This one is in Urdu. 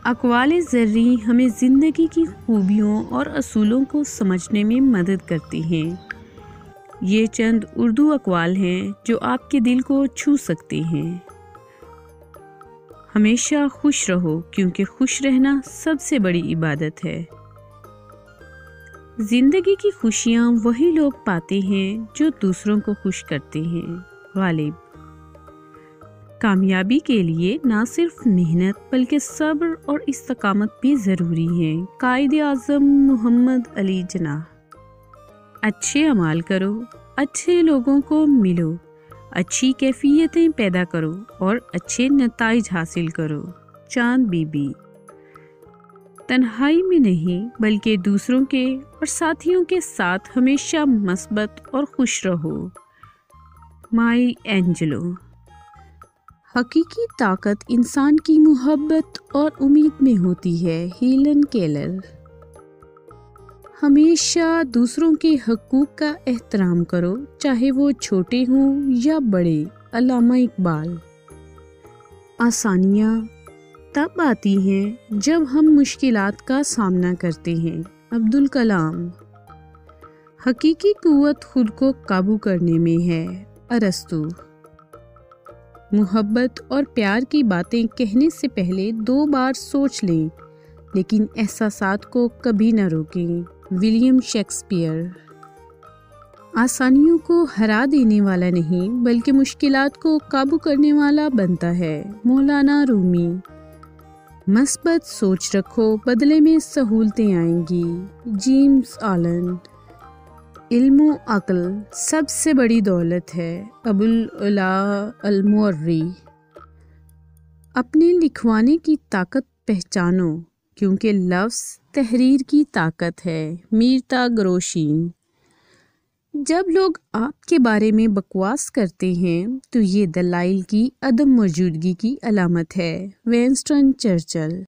اقوال زرعی ہمیں زندگی کی خوبیوں اور اصولوں کو سمجھنے میں مدد کرتی ہیں۔ یہ چند اردو اقوال ہیں جو آپ کے دل کو چھو سکتے ہیں۔ ہمیشہ خوش رہو کیونکہ خوش رہنا سب سے بڑی عبادت ہے۔ زندگی کی خوشیاں وہی لوگ پاتے ہیں جو دوسروں کو خوش کرتے ہیں۔ غالب۔ کامیابی کے لیے نہ صرف محنت بلکہ صبر اور استقامت بھی ضروری ہے۔ قائد اعظم محمد علی جناح۔ اچھے اعمال کرو، اچھے لوگوں کو ملو، اچھی کیفیتیں پیدا کرو اور اچھے نتائج حاصل کرو۔ چاند بی بی۔ تنہائی میں نہیں بلکہ دوسروں کے اور ساتھیوں کے ساتھ ہمیشہ مثبت اور خوش رہو۔ مائی اینجلو۔ حقیقی طاقت انسان کی محبت اور امید میں ہوتی ہے۔ Helen Keller. ہمیشہ دوسروں کے حقوق کا احترام کرو چاہے وہ چھوٹے ہوں یا بڑے۔ علامہ اقبال۔ آسانیاں تب آتی ہیں جب ہم مشکلات کا سامنا کرتے ہیں۔ عبدالکلام۔ حقیقی قوت خود کو قابو کرنے میں ہے۔ ارسطو۔ محبت اور پیار کی باتیں کہنے سے پہلے 2 بار سوچ لیں لیکن احساسات کو کبھی نہ روکیں۔ William Shakespeare. آسانیوں کو ہرا دینے والا نہیں بلکہ مشکلات کو قابو کرنے والا بنتا ہے۔ مولانا رومی۔ مثبت سوچ رکھو بدلے میں سہولتیں آئیں گی۔ جیمز آلن۔ علم و عقل سب سے بڑی دولت ہے۔ ابوالعلا المعری۔ اپنے لکھوانے کی طاقت پہچانو کیونکہ لفظ تحریر کی طاقت ہے۔ میرتا گروشین۔ جب لوگ آپ کے بارے میں بکواس کرتے ہیں تو یہ دلائل کی عدم موجودگی کی علامت ہے۔ Winston Churchill.